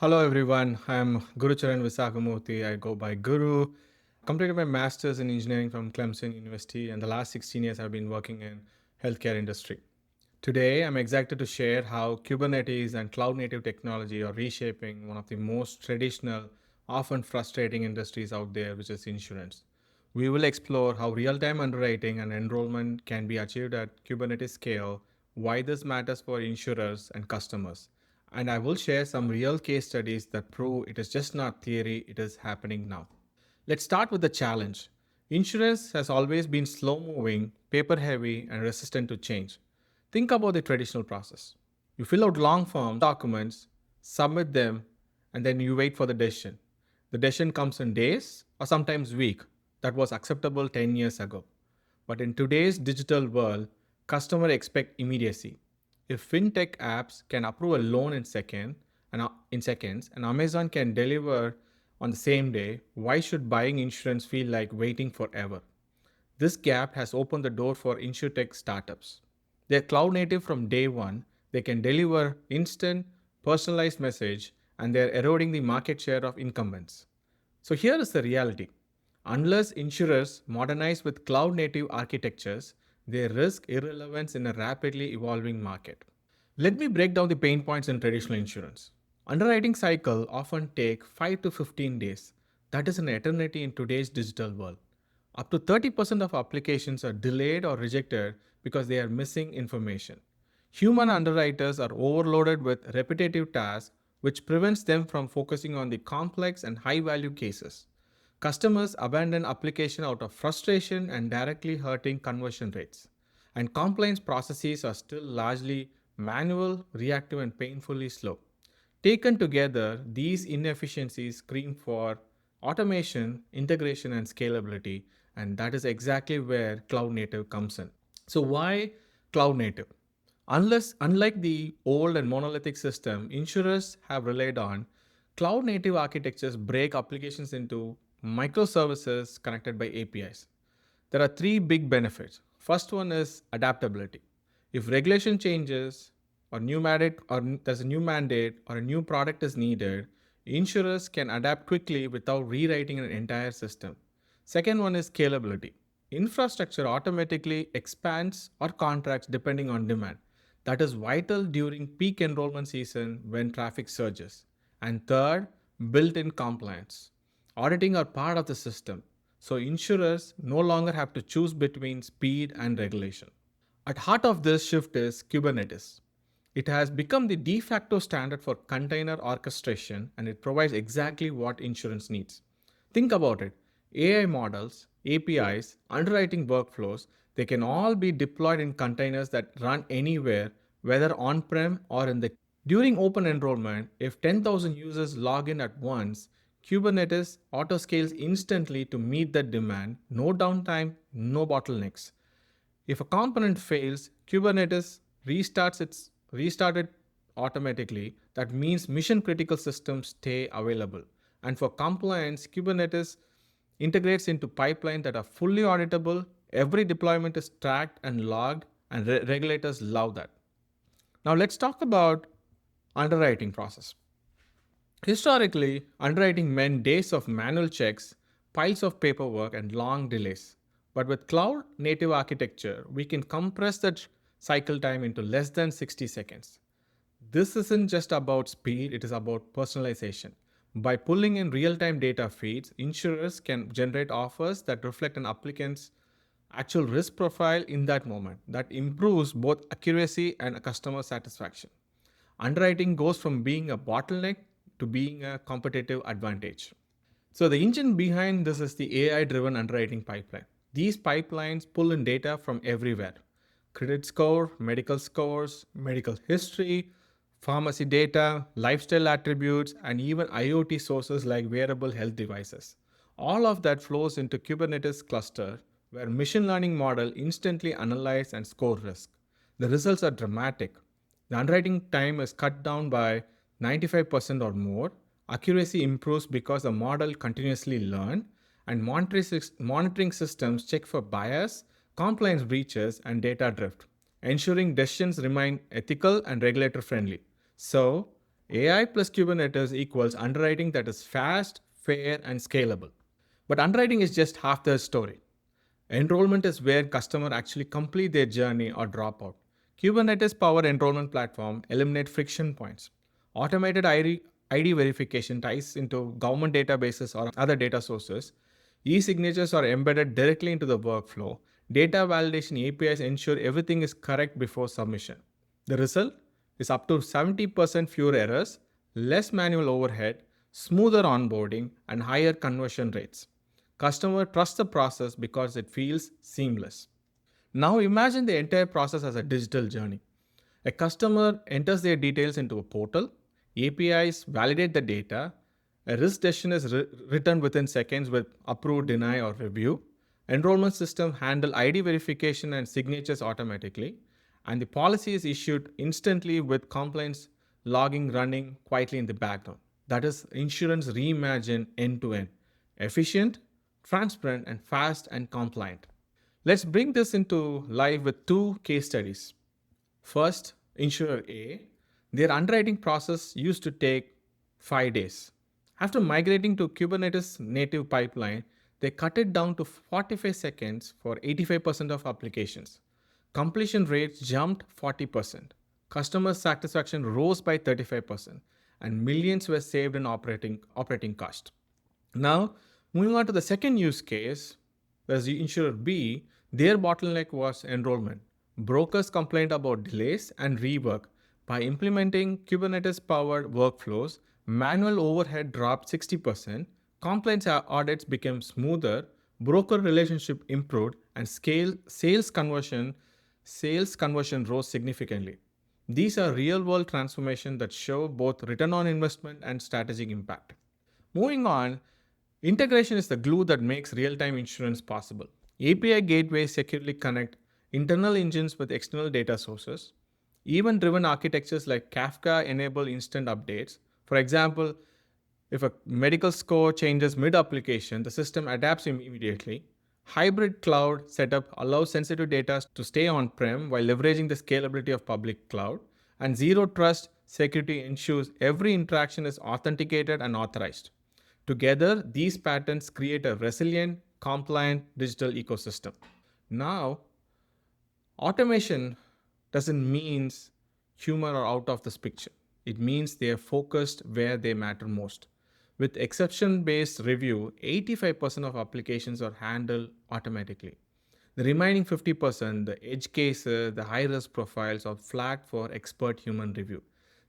Hello everyone, I'm Gurucharann Visagamurthy. I go by Guru. Completed my master's in engineering from Clemson University, and the last 16 years I've been working in healthcare industry. Today, I'm excited to share how Kubernetes and cloud native technology are reshaping one of the most traditional, often frustrating industries out there, which is insurance. We will explore how real-time underwriting and enrollment can be achieved at Kubernetes scale, why this matters for insurers and customers, and I will share some real case studies that prove it is just not theory, it is happening now. Let's start with the challenge. Insurance has always been slow moving, paper heavy, and resistant to change. Think about the traditional process. You fill out long form documents, submit them, and then you wait for the decision. The decision comes in days or sometimes weeks. That was acceptable 10 years ago. But in today's digital world, customers expect immediacy. If fintech apps can approve a loan in seconds, and Amazon can deliver on the same day, why should buying insurance feel like waiting forever? This gap has opened the door for Insurtech startups. They're cloud native from day one. They can deliver instant, personalized message, and they're eroding the market share of incumbents. So here is the reality. Unless insurers modernize with cloud native architectures, they risk irrelevance in a rapidly evolving market. Let me break down the pain points in traditional insurance. Underwriting cycle often take 5 to 15 days. That is an eternity in today's digital world. Up to 30% of applications are delayed or rejected because they are missing information. Human underwriters are overloaded with repetitive tasks, which prevents them from focusing on the complex and high value cases. Customers abandon application out of frustration and directly hurting conversion rates. And compliance processes are still largely manual, reactive, and painfully slow. Taken together, these inefficiencies scream for automation, integration, and scalability, and that is exactly where cloud native comes in. So, why cloud native? Unlike the old and monolithic system insurers have relied on, cloud native architectures break applications into microservices connected by APIs. There are three big benefits. First one is adaptability. If regulation changes or new mandate or there's a new mandate or a new product is needed, insurers can adapt quickly without rewriting an entire system. Second one is scalability. Infrastructure automatically expands or contracts depending on demand. That is vital during peak enrollment season when traffic surges. And third, built-in compliance. Auditing are part of the system, so insurers no longer have to choose between speed and regulation. At heart of this shift is Kubernetes. It has become the de facto standard for container orchestration and it provides exactly what insurance needs. Think about it. AI models, APIs, underwriting workflows, they can all be deployed in containers that run anywhere, whether on-prem or in the cloud. During open enrollment, if 10,000 users log in at once, Kubernetes autoscales instantly to meet that demand, no downtime, no bottlenecks. If a component fails, Kubernetes restarted automatically. That means mission critical systems stay available. And for compliance, Kubernetes integrates into pipelines that are fully auditable. Every deployment is tracked and logged, and regulators love that. Now let's talk about underwriting process. Historically, underwriting meant days of manual checks, piles of paperwork, and long delays. But with cloud native architecture, we can compress that cycle time into less than 60 seconds. This isn't just about speed, it is about personalization. By pulling in real time data feeds, insurers can generate offers that reflect an applicant's actual risk profile in that moment. That improves both accuracy and customer satisfaction. Underwriting goes from being a bottleneck to being a competitive advantage. So the engine behind this is the AI driven underwriting pipeline. These pipelines pull in data from everywhere. Credit score, medical scores, medical history, pharmacy data, lifestyle attributes, and even IoT sources like wearable health devices. All of that flows into Kubernetes cluster where machine learning model instantly analyze and score risk. The results are dramatic. The underwriting time is cut down by 95% or more. Accuracy improves because the model continuously learns, and monitoring systems check for bias, compliance breaches, and data drift, ensuring decisions remain ethical and regulator friendly. So, AI plus Kubernetes equals underwriting that is fast, fair, and scalable. But underwriting is just half the story. Enrollment is where customers actually complete their journey or drop out. Kubernetes powered enrollment platform eliminate friction points. Automated ID verification ties into government databases or other data sources. E-signatures are embedded directly into the workflow. Data validation APIs ensure everything is correct before submission. The result is up to 70% fewer errors, less manual overhead, smoother onboarding, and higher conversion rates. Customer trusts the process because it feels seamless. Now imagine the entire process as a digital journey. A customer enters their details into a portal, APIs validate the data, a risk decision is written within seconds with approve, deny, or review. Enrollment system handle ID verification and signatures automatically, and the policy is issued instantly with compliance logging running quietly in the background. That is insurance reimagined end to end, efficient, transparent, and fast and compliant. Let's bring this into life with two case studies. First, insurer A, their underwriting process used to take 5 days. After migrating to Kubernetes native pipeline, they cut it down to 45 seconds for 85% of applications. Completion rates jumped 40%. Customer satisfaction rose by 35%, and millions were saved in operating cost. Now, moving on to the second use case, whereas the insurer B, their bottleneck was enrollment. Brokers complained about delays and rework. By implementing Kubernetes-powered workflows, manual overhead dropped 60%, compliance audits became smoother, broker relationship improved, and sales conversion rose significantly. These are real-world transformations that show both return on investment and strategic impact. Moving on, integration is the glue that makes real-time insurance possible. API gateways securely connect internal engines with external data sources. Event-driven architectures like Kafka enable instant updates. For example, if a medical score changes mid-application, the system adapts immediately. Hybrid cloud setup allows sensitive data to stay on-prem while leveraging the scalability of public cloud. And zero trust security ensures every interaction is authenticated and authorized. Together, these patterns create a resilient, compliant digital ecosystem. Now, automation doesn't mean humor are out of this picture. It means they are focused where they matter most. With exception-based review, 85% of applications are handled automatically. The remaining 50%, the edge cases, the high-risk profiles are flagged for expert human review.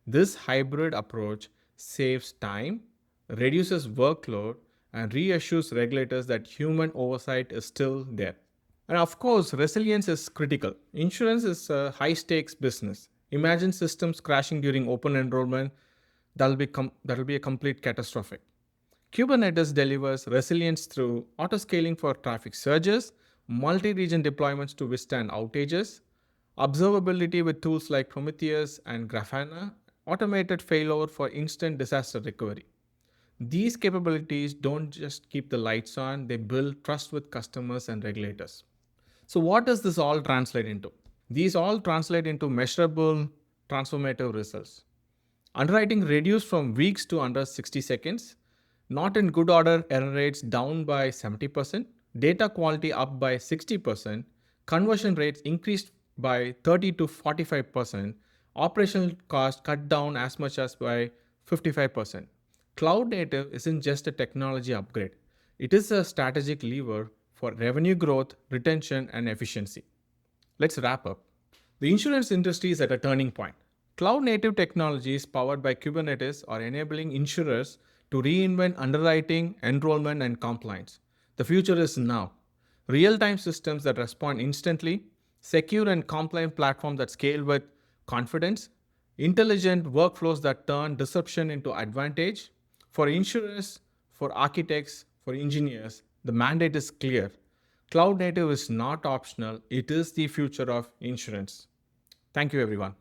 This hybrid approach saves time, reduces workload, and reassures regulators that human oversight is still there. And of course, resilience is critical. Insurance is a high-stakes business. Imagine systems crashing during open enrollment. That'll be a complete catastrophic. Kubernetes delivers resilience through autoscaling for traffic surges, multi-region deployments to withstand outages, observability with tools like Prometheus and Grafana, automated failover for instant disaster recovery. These capabilities don't just keep the lights on, they build trust with customers and regulators. So what does this all translate into? These all translate into measurable, transformative results. Underwriting reduced from weeks to under 60 seconds. Not in good order error rates down by 70%. Data quality up by 60%. Conversion rates increased by 30 to 45%. Operational cost cut down as much as by 55%. Cloud native isn't just a technology upgrade. It is a strategic lever for revenue growth, retention, and efficiency. Let's wrap up. The insurance industry is at a turning point. Cloud-native technologies powered by Kubernetes are enabling insurers to reinvent underwriting, enrollment, and compliance. The future is now. Real-time systems that respond instantly, secure and compliant platforms that scale with confidence, intelligent workflows that turn disruption into advantage. For insurers, for architects, for engineers, the mandate is clear. Cloud native is not optional, it is the future of insurance. Thank you, everyone.